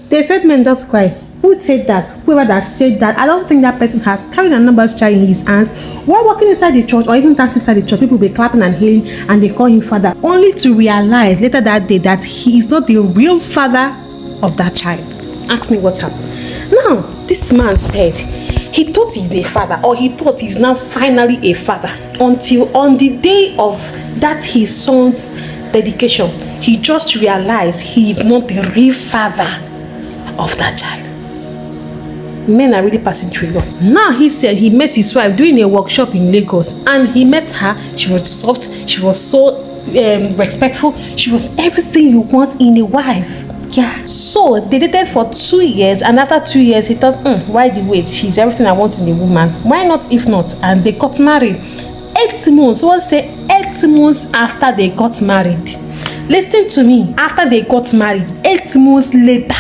They said men don't cry. Who said that? Whoever that said that, I don't think that person has carried a number's child in his hands while walking inside the church or even dancing inside the church. People will be clapping and hailing and they call him father, only to realize later that day that he is not the real father of that child. Ask me what's happened. Now, this man said he thought he's a father, or he thought he's now finally a father, until on the day of that his son's dedication, he just realized he is not the real father of that child. Men are really passing through love. Now he said he met his wife doing a workshop in Lagos, and he met her. She was soft, she was so respectful, she was everything you want in a wife. Yeah. So they dated for 2 years, and after 2 years he thought, why the wait? She's everything I want in a woman. Why not if not? And they got married. 8 months, someone say 8 months after they got married. Listen to me. After they got married, 8 months later,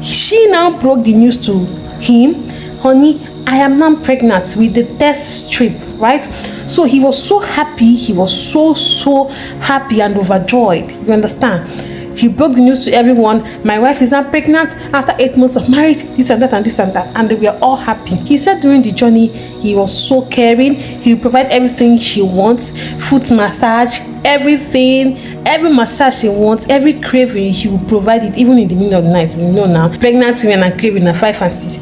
she now broke the news to him. Honey, I am now pregnant with the test strip, right? So he was so happy. He was so happy and overjoyed. You understand? He broke the news to everyone. My wife is now pregnant after 8 months of marriage, this and that and this and that. And they were all happy. He said during the journey, he was so caring. He would provide everything she wants. Foot massage, everything. Every massage she wants, every craving, he will provide it, even in the middle of the night. We know now, pregnant women are craving at 5 and 6.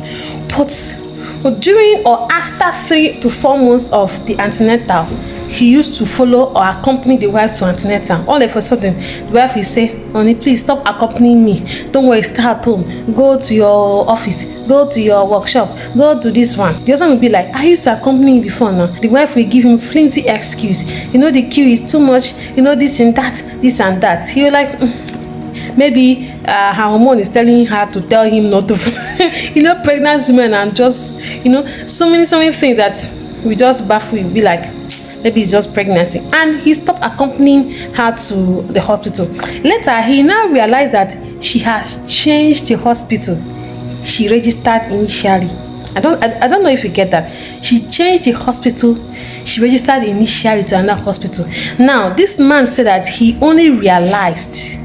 But during or after 3 to 4 months of the antenatal, he used to follow or accompany the wife to antenatal. All of a sudden, the wife will say, honey, please stop accompanying me. Don't worry, stay at home. Go to your office. Go to your workshop. Go to this one. The husband will be like, I used to accompany you before now. The wife will give him flimsy excuse. You know, the queue is too much. You know, this and that. He will like, maybe her hormone is telling her to tell him not to. Pregnant women and just, so many things that we just baffle. We'll be like, maybe it's just pregnancy. And he stopped accompanying her to the hospital. Later, he now realized that she has changed the hospital she registered initially. I don't know if you get that. She changed the hospital she registered initially to another hospital. Now, this man said that he only realized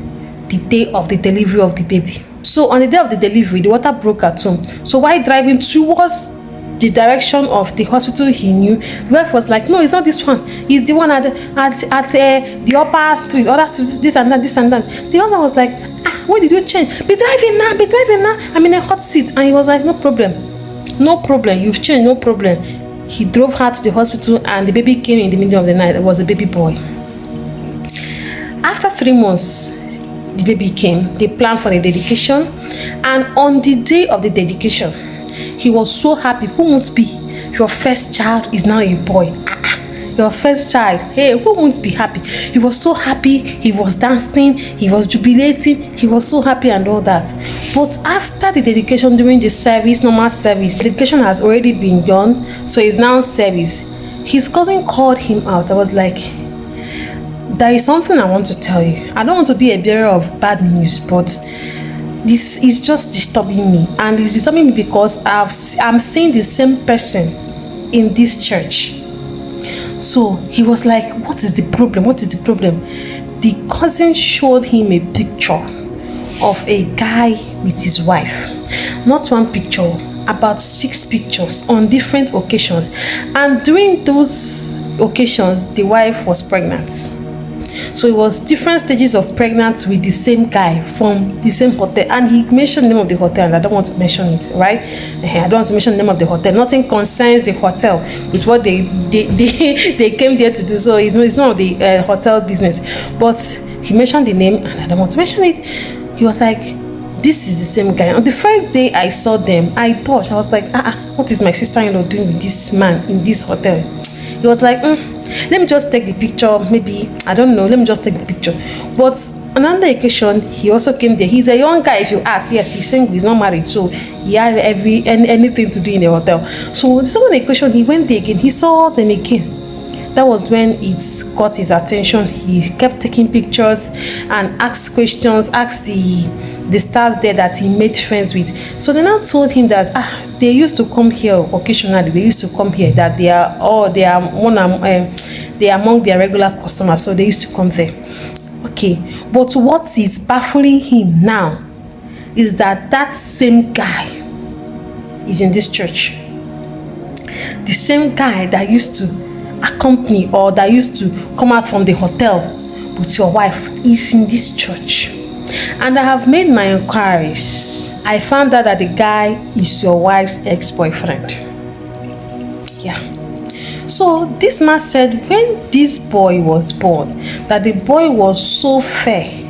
the day of the delivery of the baby. So on the day of the delivery, the water broke at home. So while driving towards the direction of the hospital he knew, the wife was like, no, it's not this one. It's the one at the upper street, other streets, this and that. The other was like, why did you change? Be driving now. I'm in a hot seat. And he was like, no problem. You've changed, no problem. He drove her to the hospital, and the baby came in the middle of the night. It was a baby boy. After 3 months, the baby came. They planned for the dedication, and on the day of the dedication, he was so happy. Who won't be? Your first child is now a boy. Your first child. Hey, who won't be happy? He was so happy. He was dancing. He was jubilating. He was so happy and all that. But after the dedication, during the service, normal service, dedication has already been done. So it's now service. His cousin called him out. I was like, there is something I want to tell you. I don't want to be a bearer of bad news, but this is just disturbing me. And it's disturbing me because I'm seeing the same person in this church. So he was like, what is the problem? The cousin showed him a picture of a guy with his wife. Not one picture, about 6 pictures on different occasions. And during those occasions, the wife was pregnant. So it was different stages of pregnancy with the same guy from the same hotel. And he mentioned the name of the hotel, and I don't want to mention it, right? I don't want to mention the name of the hotel. Nothing concerns the hotel with what they came there to do. So it's not of the hotel business. But he mentioned the name, and I don't want to mention it. He was like, this is the same guy. On the first day I saw them, I was like, what is my sister-in-law doing with this man in this hotel? He was like, let me just take the picture. Maybe, I don't know, let me just take the picture. But on another occasion, he also came there. He's a young guy, if you ask. Yes, he's single, he's not married, so he had anything to do in the hotel. So the second occasion, he went there again. He saw them again. That was when it got his attention. He kept taking pictures and asked questions, asked the staffs there that he made friends with. So they now told him that they used to come here occasionally. They used to come here, that they are among their regular customers. So they used to come there. Okay, but what is baffling him now, is that that same guy is in this church. The same guy that used to accompany or that used to come out from the hotel with your wife is in this church. And I have made my inquiries. I found out that the guy is your wife's ex-boyfriend. Yeah. So this man said when this boy was born, that the boy was so fair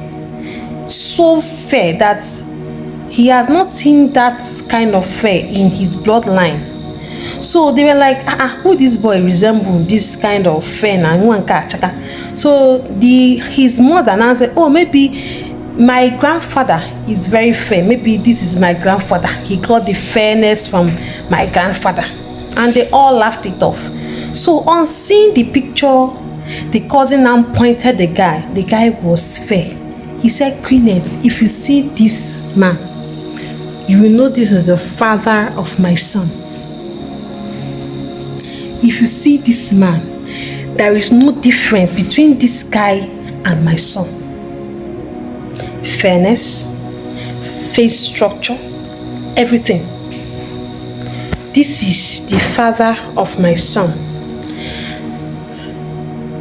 that he has not seen that kind of fair in his bloodline. So they were like, who this boy resemble this kind of fair na? So his mother now said, oh, maybe my grandfather is very fair. Maybe this is my grandfather. He got the fairness from my grandfather. And they all laughed it off. So on seeing the picture, the cousin now pointed the guy was fair. He said, Queenette, if you see this man, you will know this is the father of my son. If you see this man, there is no difference between this guy and my son. Fairness, face structure, everything. This is the father of my son.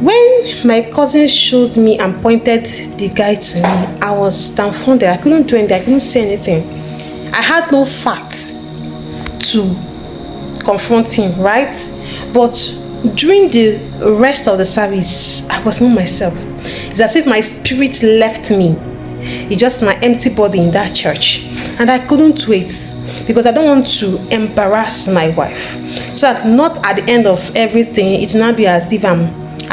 When my cousin showed me and pointed the guy to me, I was dumbfounded. I couldn't do anything. I couldn't say anything. I had no facts to confront him, right? But during the rest of the service, I was not myself. It's as if my spirit left me. It's just my empty body in that church. And I couldn't wait because I don't want to embarrass my wife. So that not at the end of everything, it will not be as if I'm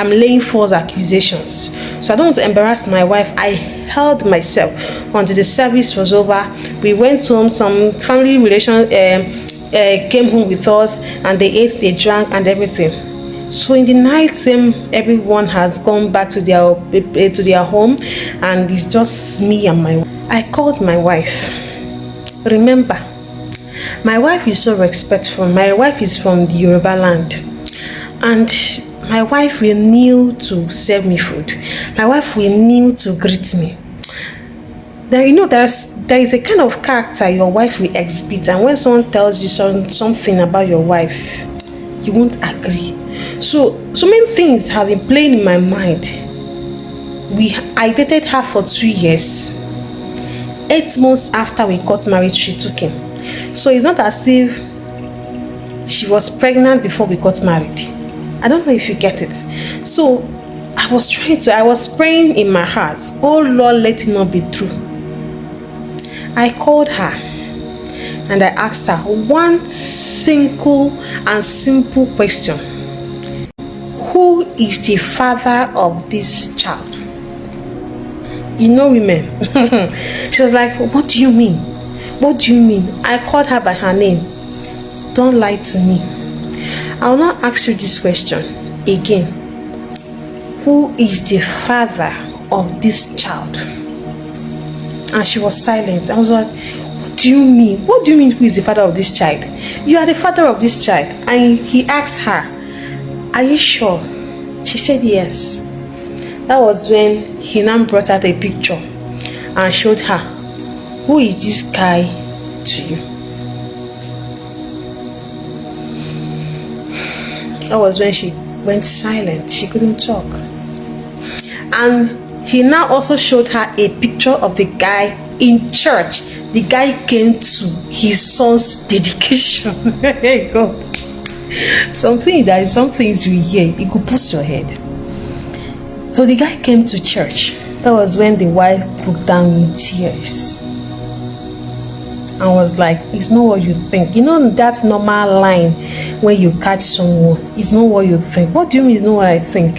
laying false accusations. So I don't want to embarrass my wife. I held myself until the service was over. We went home. Some family relations came home with us and they ate, they drank and everything. So in the night, everyone has gone back to their home and it's just me and my wife. I called my wife. Remember, my wife is so respectful. My wife is from the Yoruba land. And my wife will kneel to serve me food. My wife will kneel to greet me. There is a kind of character your wife will exhibit, and when someone tells you something about your wife, you won't agree. So many things have been playing in my mind. I dated her for 2 years. 8 months after we got married, she took him. So it's not as if she was pregnant before we got married. I don't know if you get it. So I was praying in my heart, oh Lord, let it not be true. I called her and I asked her one simple question. Who is the father of this child? You know women. She was like, what do you mean? What do you mean? I called her by her name. Don't lie to me. I will not ask you this question again. Who is the father of this child? And she was silent. I was like, what do you mean? What do you mean who is the father of this child? You are the father of this child. And he asked her, are you sure? She said yes. That was when he now brought out a picture and showed her, who is this guy to you? That was when she went silent. She couldn't talk. And he now also showed her a picture of the guy in church. The guy came to his son's dedication. Hey God. Some things you hear, it could push your head. So the guy came to church. That was when the wife broke down in tears and was like, it's not what you think. You know that normal line when you catch someone, it's not what you think. What do you mean it's not what I think?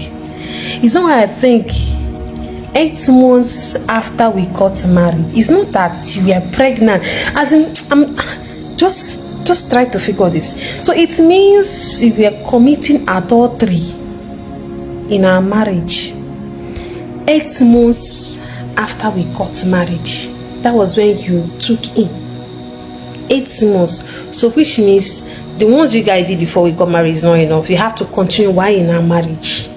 It's not what I think. 8 months after we got married, it's not that we are pregnant. As in, I'm just try to figure this. So it means we are committing adultery in our marriage. 8 months after we got married, that was when you took in. 8 months. So which means the ones you guys did before we got married is not enough. You have to continue while in our marriage.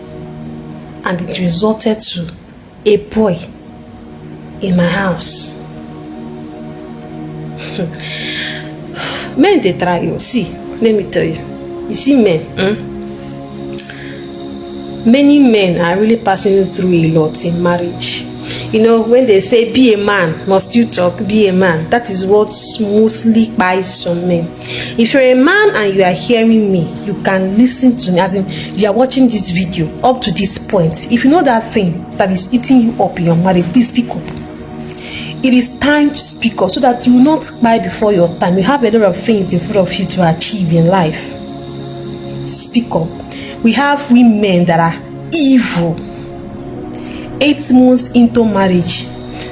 And it resulted to a boy in my house. Men they try you. See, let me tell you. You see men, many men are really passing through a lot in marriage. You know, when they say be a man, must you talk, be a man, that is what mostly buys some men. If you're a man and you are hearing me, you can listen to me, as in you are watching this video up to this point. If you know that thing that is eating you up in your marriage, please speak up. It is time to speak up so that you will not buy before your time. You have a lot of things in front of you to achieve in life. Speak up. We have women that are evil. 8 months into marriage,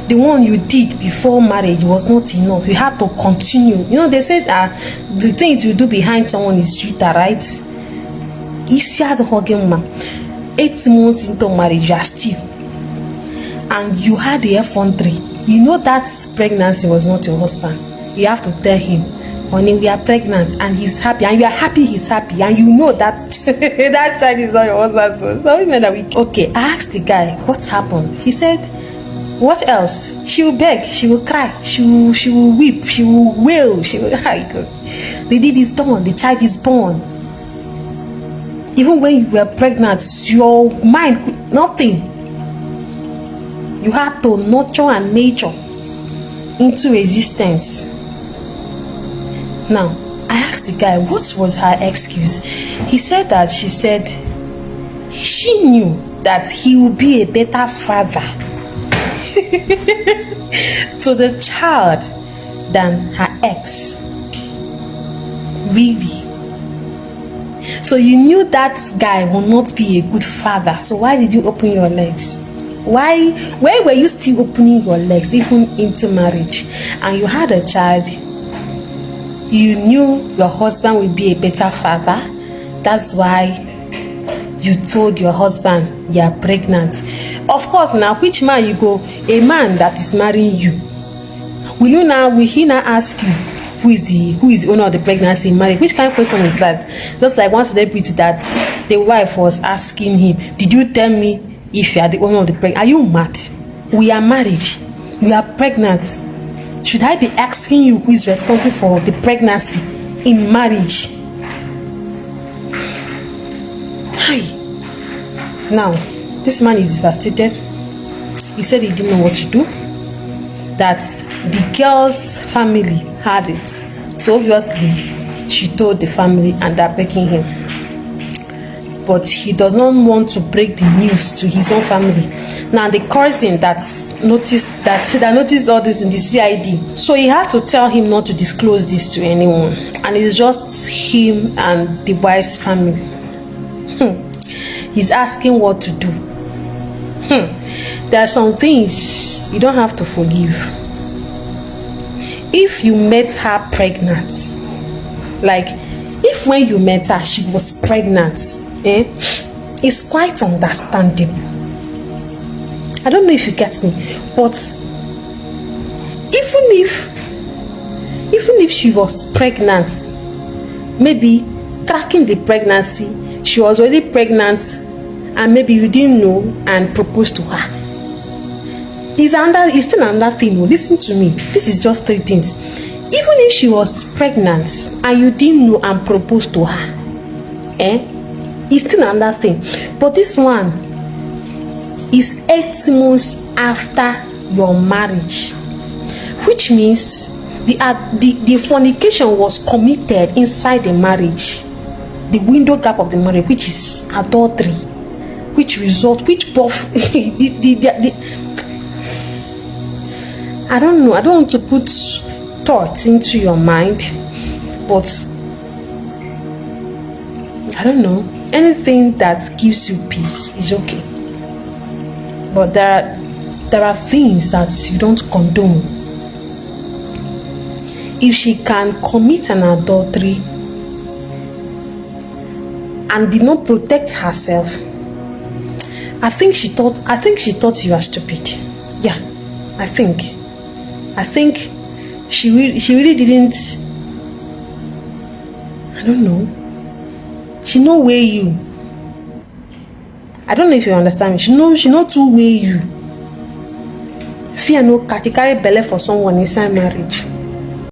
the one you did before marriage was not enough. You have to continue. You know, they said that the things you do behind someone is sweeter, right? Easier the hugging man. 8 months into marriage, you are still, and you had the F13. You know that pregnancy was not your husband. You have to tell him, honey, we are pregnant, and he's happy, and you are happy he's happy, and you know that that child is not your husband's son. So women that we okay. I asked the guy what happened. He said, what else? She will beg, she will cry, she will weep, she will wail, she will the deed is done, the child is born. Even when you were pregnant, your mind could nothing. You had to nurture and nature into existence. Now, I asked the guy, what was her excuse? He said that she said she knew that he would be a better father to the child than her ex. Really? So you knew that guy will not be a good father. So why did you open your legs? Why were you still opening your legs even into marriage? And you had a child. You knew your husband would be a better father. That's why you told your husband you are pregnant. Of course, now which man you go? A man that is marrying you. Will he now ask you who is the owner of the pregnancy in marriage? Which kind of question is that? Just like one celebrity that the wife was asking him, did you tell me if you are the owner of the pregnancy? Are you mad? We are married. We are pregnant. Should I be asking you who is responsible for the pregnancy in marriage? Hi. Now, this man is devastated. He said he didn't know what to do. That the girl's family had it. So obviously, she told the family and they're begging him. But he does not want to break the news to his own family. Now the cousin that noticed all this in the CID, so he had to tell him not to disclose this to anyone, and it's just him and the wife's family. He's asking what to do. There are some things you don't have to forgive. If you met her pregnant, like if when you met her she was pregnant, it's quite understandable. I don't know if you get me, but even if she was pregnant, maybe tracking the pregnancy, she was already pregnant, and maybe you didn't know and proposed to her. It's still another thing. Listen to me. This is just 3 things. Even if she was pregnant and you didn't know and proposed to her, it's still another thing. But this one is 8 months after your marriage, which means the fornication was committed inside the marriage, the window gap of the marriage, which is adultery, which both I don't know. I don't want to put thoughts into your mind, but I don't know. Anything that gives you peace is okay. But there are things that you don't condone. If she can commit an adultery and did not protect herself, I think she thought you are stupid. Yeah, I think she really didn't. I don't know. She no weigh you. I don't know if you understand me. She no too weigh you. Fear no carry belle for someone inside marriage.